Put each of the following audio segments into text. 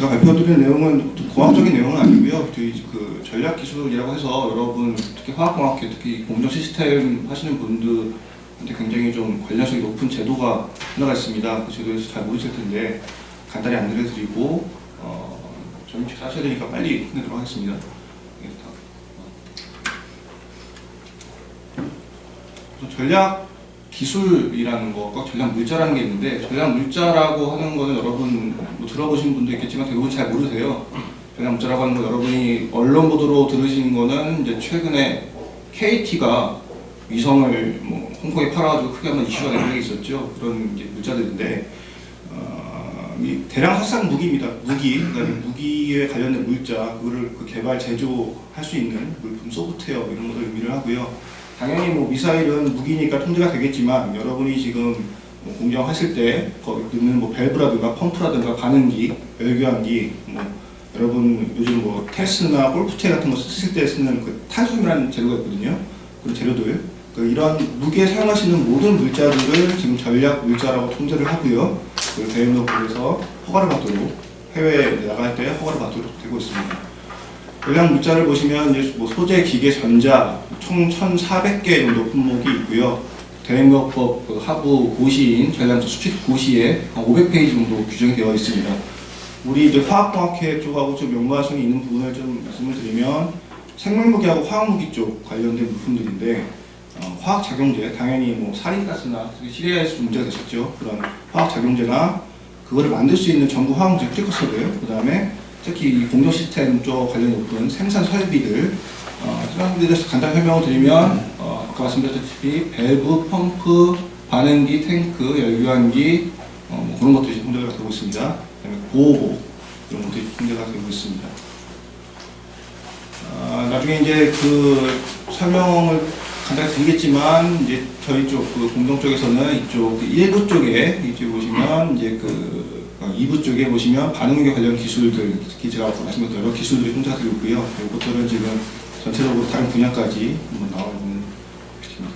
제가 발표드린 내용은 공학적인 내용은 아니고요. 저희 그 전략 기술이라고 해서 여러분 특히 화학공학계 특히 공정 시스템 하시는 분들한테 굉장히 좀 관련성이 높은 제도가 하나가 있습니다. 그 제도에서 잘 모르실 텐데 간단히 안내를 드리고 저희 식사 하셔야 되니까 빨리 끝내도록 하겠습니다. 전략 기술이라는 거, 전략 물자라는 게 있는데 전략 물자라고 하는 거는 여러분 뭐 들어보신 분도 있겠지만 대부분 잘 모르세요. 전략 물자라고 하는 거 여러분이 언론 보도로 들으신 거는 이제 최근에 KT가 위성을 뭐 홍콩에 팔아가지고 크게 한번 이슈가 된 적이 있었죠. 그런 이제 물자들인데 이 대량 살상 무기입니다. 그러니까 무기에 관련된 물자, 그거를 그 개발 제조할 수 있는 물품, 소프트웨어 이런 것을 의미를 하고요. 당연히 뭐 미사일은 무기니까 통제가 되겠지만 여러분이 지금 뭐 공정하실 때 거기 넣는 뭐 밸브라든가 펌프라든가 반응기, 열교환기, 뭐 여러분 요즘 뭐 테스나 골프채 같은 거 쓰실 때 쓰는 그 탄소음이라는 재료가 있거든요. 그런 재료들, 이런 무기에 사용하시는 모든 물자들을 지금 전략 물자라고 통제를 하고요. 그 대응업부에서 허가를 받도록 해외에 나갈 때 허가를 받도록 되고 있습니다. 전략 물자를 보시면 이제 뭐 소재, 기계, 전자 총 1,400개 정도 품목이 있고요. 대행업법 그 하부 고시인 전략 수칙 고시에 한 500페이지 정도 규정이 되어 있습니다. 우리 이제 화학공학회 쪽하고 좀 연관성이 있는 부분을 좀 말씀을 드리면 생물무기하고 화학무기 쪽 관련된 물품들인데 화학작용제, 당연히 뭐 사린가스나 시리아에서 문제가 됐었죠. 그런 화학작용제나 그거를 만들 수 있는 전구 화학무기 프리커서들, 그 다음에 특히 이 공정 시스템 쪽 관련이 높은 생산 설비들, 설비에 대해서 간단히 설명을 드리면 아까 말씀드렸다시피 밸브, 펌프, 반응기, 탱크, 열교환기 뭐 그런 것들이 통제가 되고 있습니다. 그다음에 보호복 이런 것들이 통제가 되고 있습니다. 나중에 이제 그 설명을 간단히 드리겠지만 이제 저희 쪽 그 공정 쪽에서는 이쪽 그 1부 쪽에 이제 보시면 이제 그 2부 쪽에 보시면 반응기 관련 기술들, 특히 제가 말씀드린 여러 기술들이 통제가 되고 있고요. 이것들은 지금 전체적으로 다른 분야까지 나와 있는 것입니다.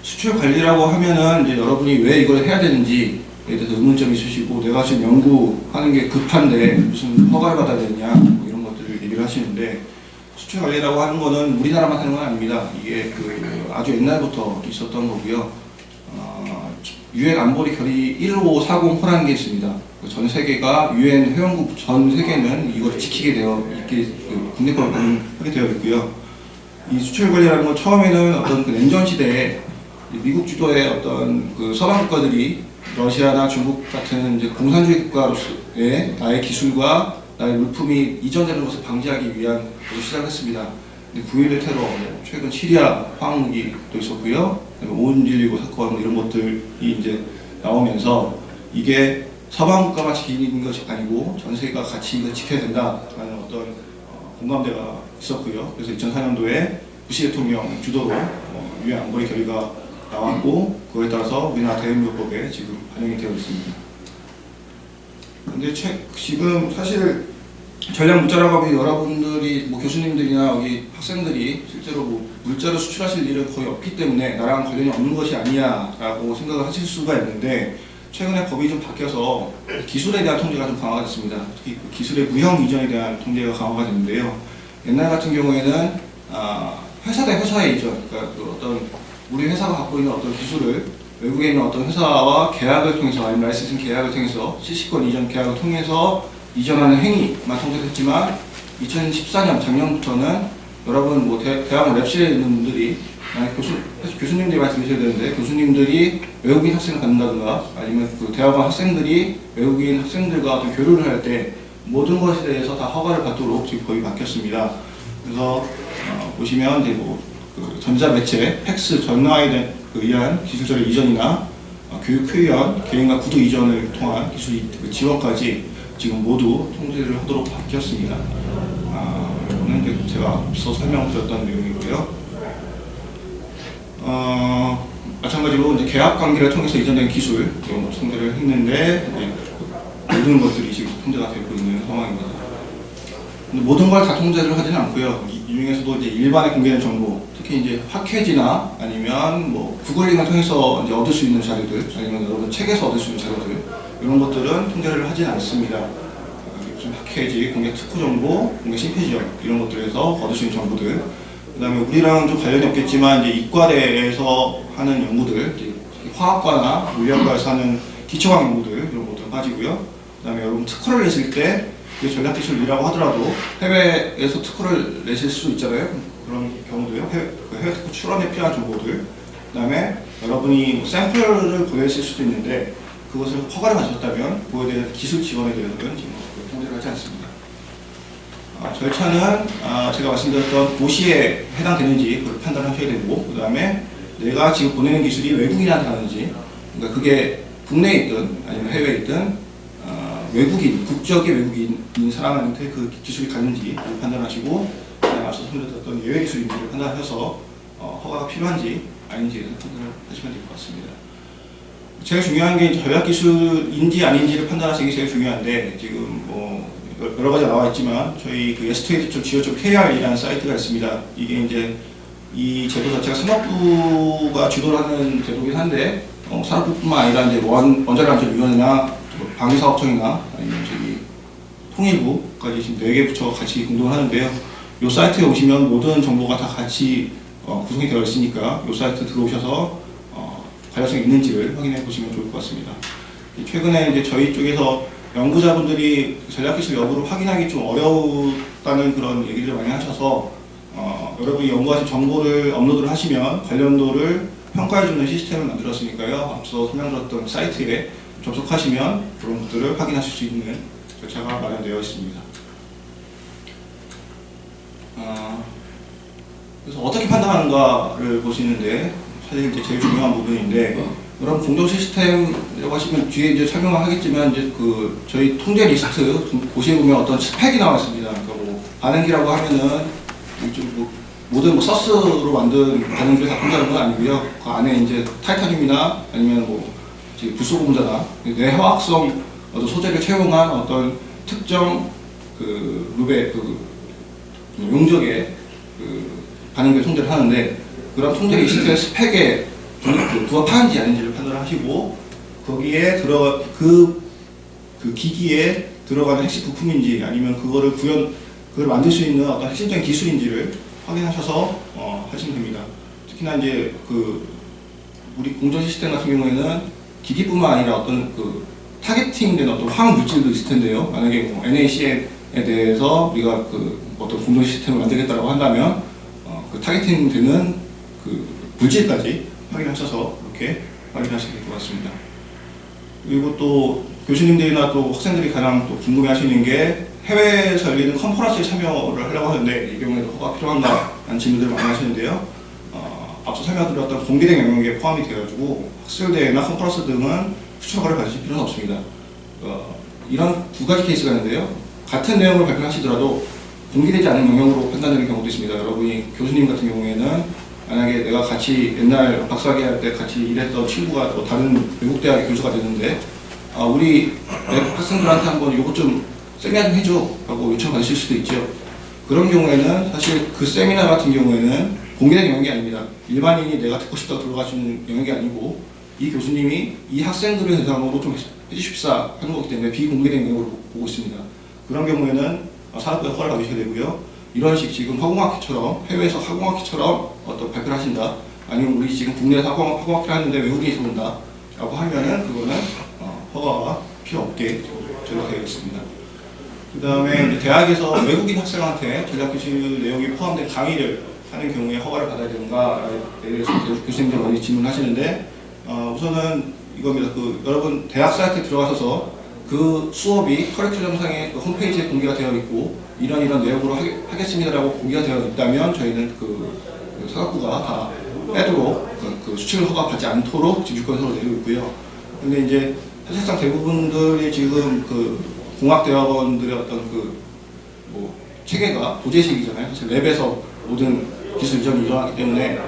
수출 관리라고 하면은 이제 여러분이 왜 이걸 해야 되는지에 대해서 의문점이 있으시고, 내가 지금 연구하는 게 급한데 무슨 허가를 받아야 되느냐 뭐 이런 것들을 얘기를 하시는데, 수출 관리라고 하는 거는 우리나라만 하는 건 아닙니다. 이게 그 아주 옛날부터 있었던 거고요. 유엔 안보리 결의 1540호라는 게 있습니다. 전 세계가 유엔 회원국 전 세계는 이걸 지키게 되어 있게 국내법을 하게 되어 있고요. 이 수출 관리라는 건 처음에는 어떤 그 냉전 시대에 미국 주도의 어떤 그 서방 국가들이 러시아나 중국 같은 이제 공산주의 국가로서의 나의 기술과 나의 물품이 이전되는 것을 방지하기 위한 것을 시작했습니다. 9.11 테러, 최근 시리아 화학무기도 있었고요. 5.16 사건 이런 것들이 이제 나오면서 이게 서방 국가만 지키는 것이 아니고 전 세계가 같이 이걸 지켜야 된다라는 어떤 공감대가 있었고요. 그래서 2004년도에 부시 대통령 주도로 유엔 안보리 결의가 나왔고, 그거에 따라서 우리나라 대응요법에 지금 반영이 되어 있습니다. 근데 지금 사실 전략 물자라고 하면 여러분들이 뭐 교수님들이나 여기 학생들이 실제로 뭐 물자를 수출하실 일은 거의 없기 때문에 나랑 관련이 없는 것이 아니야라고 생각을 하실 수가 있는데, 최근에 법이 좀 바뀌어서 기술에 대한 통제가 좀 강화가 됐습니다. 특히 기술의 무형 이전에 대한 통제가 강화가 됐는데요. 옛날 같은 경우에는 회사 대 회사의 이전, 그러니까 그 어떤 우리 회사가 갖고 있는 어떤 기술을 외국에 있는 어떤 회사와 계약을 통해서 아니면 라이센싱 계약을 통해서 CC권 이전 계약을 통해서 이전하는 행위만 통제됐지만, 2014년 작년부터는 여러분 뭐 대학원 랩실에 있는 분들이 교수님들이 말씀하셔야 되는데, 교수님들이 외국인 학생을 받는다든가 아니면 그 대학원 학생들이 외국인 학생들과 어떤 교류를 할 때 모든 것에 대해서 다 허가를 받도록 지금 법이 바뀌었습니다. 그래서 보시면 이제 뭐 그 전자매체, 팩스, 전화에 의한 기술적인 이전이나 교육 휴연, 개인과 구두 이전을 통한 기술 지원까지 지금 모두 통제를 하도록 바뀌었습니다. 이거는 이제 제가 앞서 설명드렸던 내용이고요. 마찬가지로 이제 계약 관계를 통해서 이전된 기술 이런 것 통제를 했는데, 모든 것들이 지금 통제가 되고 있는 상황입니다. 근데 모든 걸 다 통제를 하지는 않고요. 이 중에서도 이제 일반에 공개된 정보, 특히 이제 학회지나 아니면 뭐 구글링을 통해서 이제 얻을 수 있는 자료들, 아니면 여러분 책에서 얻을 수 있는 자료들, 이런 것들은 통제를 하지는 않습니다. 좀 학회지, 공개 특후 정보, 공개 심페지엄 이런 것들에서 얻을 수 있는 정보들. 그다음에 우리랑 좀 관련이 없겠지만 이제 이과대에서 하는 연구들, 이제 화학과나 물리학과에서 하는 기초과학 연구들 이런 것도 빠지고요. 그다음에 여러분 특허를 냈을 때 그게 전략기술이라고 하더라도 해외에서 특허를 내실 수 있잖아요. 그런 경우도요. 해외 특허 출원에 필요한 정보들. 그다음에 여러분이 뭐 샘플을 보내실 수도 있는데 그것을 허가를 받으셨다면 그거에 대한 기술 지원에 대해서는 지금 통제를 하지 않습니다. 절차는 제가 말씀드렸던 도시에 해당되는지 그걸 판단하셔야 되고, 그 다음에 내가 지금 보내는 기술이 외국인한테 가는지, 그러니까 그게 국내에 있든 아니면 해외에 있든 외국인, 국적의 외국인인 사람한테 그 기술이 가는지 판단하시고, 그다음에 앞서 설명드렸던 예외 기술인지를 판단하셔서 허가가 필요한지 아닌지에 대해서 판단을 하시면 될 것 같습니다. 제일 중요한 게 전략 기술인지 아닌지를 판단하시는 게 제일 중요한데, 지금 뭐 여러 가지 나와 있지만 저희 그 s2a.go.kr이라는 사이트가 있습니다. 이게 이제 이 제도 자체가 산업부가 주도를 하는 제도긴 한데 산업부뿐만 아니라 이제 원자력안전위원회나 방위사업청이나 아니면 저기 통일부까지 지금 4개 부처가 같이 공동을 하는데요. 이 사이트에 오시면 모든 정보가 다 같이 구성이 되어 있으니까 이 사이트 들어오셔서 관련성이 있는지를 확인해 보시면 좋을 것 같습니다. 최근에 이제 저희 쪽에서 연구자분들이 전략기술 여부를 확인하기 좀 어려웠다는 그런 얘기를 많이 하셔서 여러분이 연구하신 정보를 업로드를 하시면 관련도를 평가해주는 시스템을 만들었으니까요. 앞서 설명드렸던 사이트에 접속하시면 그런 것들을 확인하실 수 있는 절차가 마련되어 있습니다. 그래서 어떻게 판단하는가를 보시는데 사실 이제 제일 중요한 부분인데, 여러분 공정 시스템이라고 하시면 뒤에 이제 설명을 하겠지만 이제 그 저희 통제 리스트 보시에 보면 어떤 스펙이 나와 있습니다. 그러니까 뭐 반응기라고 하면은 뭐 모든 뭐 서스로 만든 반응기를 다 통제하는 건 아니고요. 그 안에 이제 타이타늄이나 아니면 뭐 불소금자나 뇌화학성 어떤 소재를 채용한 어떤 특정 그 룹의 그 용적의 그 반응기를 통제를 하는데, 그런 통제 리스트의 스펙에 부합하는지 아닌지를 판단하시고, 거기에 그 기기에 들어가는 핵심 부품인지 아니면 그걸 만들 수 있는 어떤 핵심적인 기술인지를 확인하셔서 하시면 됩니다. 특히나 이제 우리 공정 시스템 같은 경우에는 기기뿐만 아니라 어떤 타겟팅된 어떤 화학 물질도 있을 텐데요. 만약에 뭐 NaCn에 대해서 우리가 어떤 공정 시스템을 만들겠다고 한다면 그 타겟팅되는 물질까지 확인하셔서 이렇게 확인하시면 될 것 같습니다. 그리고 또 교수님들이나 또 학생들이 가장 또 궁금해하시는 게 해외에서 열리는 컨퍼런스에 참여를 하려고 하는데 이 경우에도 허가가 필요한가 라는 질문들을 많이 하시는데요. 앞서 설명드렸던 공개된 영역에 포함이 되어가지고 학술대회나 컨퍼런스 등은 수출 허가를 받으실 필요는 없습니다. 이런 두 가지 케이스가 있는데요. 같은 내용을 발표하시더라도 공개되지 않은 영역으로 판단되는 경우도 있습니다. 여러분이 교수님 같은 경우에는 만약에 내가 같이 옛날 박사학위 할 때 같이 일했던 친구가 또 다른 외국 대학의 교수가 됐는데 우리 학생들한테 한번 이것 좀 세미나 좀 해줘 라고 요청받으실 수도 있죠. 그런 경우에는 사실 그 세미나 같은 경우에는 공개된 영역이 아닙니다. 일반인이 내가 듣고 싶다고 들어갈 수 있는 영역이 아니고 이 교수님이 이 학생들을 대상으로 좀 해주십사 하는 거기 때문에 비공개된 영역으로 보고 있습니다. 그런 경우에는 산업부에 허가를 받으셔야 되고요. 이런 식 지금 화공학회처럼 해외에서 화공학회처럼 어떤 발표를 하신다, 아니면 우리 지금 국내에서 화공학회를 하는데 외국인이 들어온다 라고 하면은 그거는 허가가 필요 없게 전략되어 있습니다. 그 다음에 대학에서 외국인 학생한테 전략기술 내용이 포함된 강의를 하는 경우에 허가를 받아야 되는가에 대해서 교수님들 많이 질문하시는데 우선은 이겁니다. 여러분 대학 사이트에 들어가셔서 그 수업이 커리큘럼상의 홈페이지에 공개가 되어 있고 이런 내용으로 하겠습니다라고 공개가 되어 있다면 저희는 사업부가 다 빼도록 수출 허가 받지 않도록 지금 유권서를 내리고 있고요. 근데 이제 사실상 대부분들이 지금 공학대학원들의 어떤 체계가 도제식이잖아요. 사실 랩에서 모든 기술 이전이 일어나기 때문에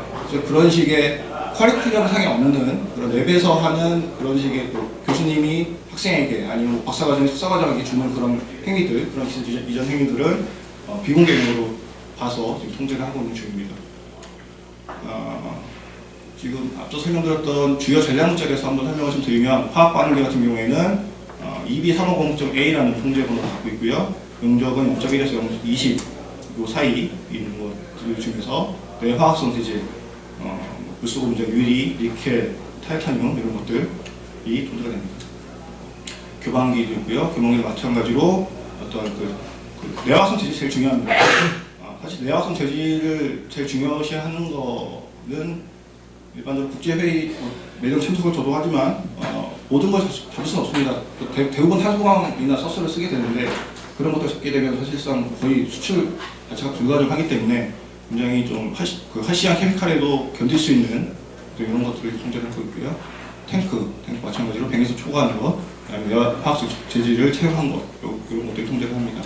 그런 식의 커리큘럼 상에 없는 그런 랩에서 하는 그런 식의 교수님이 학생에게 아니면 박사과정이 석사과정에게 주는 그런 행위들, 그런 기술 이전 행위들은 비공개적으로 봐서 지금 통제를 하고 있는 중입니다. 지금 앞서 설명드렸던 주요 전략 문자에서 한번 설명을 좀 드리면 화학 반응기 같은 경우에는 EB350.A라는 통제번호를 갖고 있고요. 용적은 0.1에서 0.20 요 사이 있는 것들 중에서 내화학성 재질, 불소금속, 유리, 니켈, 타이타늄 이런 것들이 통제가 됩니다. 교반기도 있고요. 교반기도 마찬가지로 어떤 그 내화학성 재질이 제일 중요합니다. 사실 내화학성 재질을 제일 중요시하는 거는 일반적으로 국제회의 매년 참석을 저도 하지만 모든 걸 잡을 수는 없습니다. 대부분 탄소광이나 서스를 쓰게 되는데 그런 것들 잡게 되면 사실상 거의 수출 자체가 불가능하기 때문에 굉장히 좀 하시한 케미칼에도 견딜 수 있는 이런 것들을 통제를 하고 있고요. 탱크 마찬가지로 100에서 초과하는 것, 그다음에 화학적 재질을 채용한 것, 이런 것들을 통제를 합니다.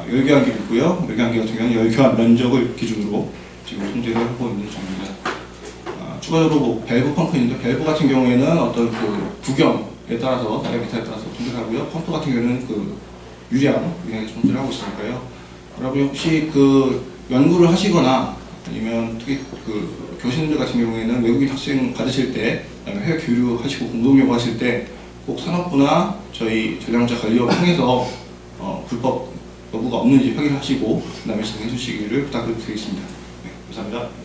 열교환기도 있고요. 열교환기 같은 경우는 열교환 면적을 기준으로 지금 통제를 하고 있는 중입니다. 추가적으로 뭐 밸브 펌프 있는데 밸브 같은 경우에는 어떤 그 구경에 따라서 다이아미터에 따라서 통제를 하고요. 펌프 같은 경우에는 그 유량에 통제를 하고 있으니까요. 여러분 혹시 그 연구를 하시거나 아니면 특히 그 교수님들 같은 경우에는 외국인 학생 받으실 때, 그다음에 해외 교류하시고 공동연구 하실 때 꼭 산업부나 저희 전략자 관리업 통해서 불법 여부가 없는지 확인하시고 그다음에 진행해 주시기를 부탁드리겠습니다. 네, 감사합니다.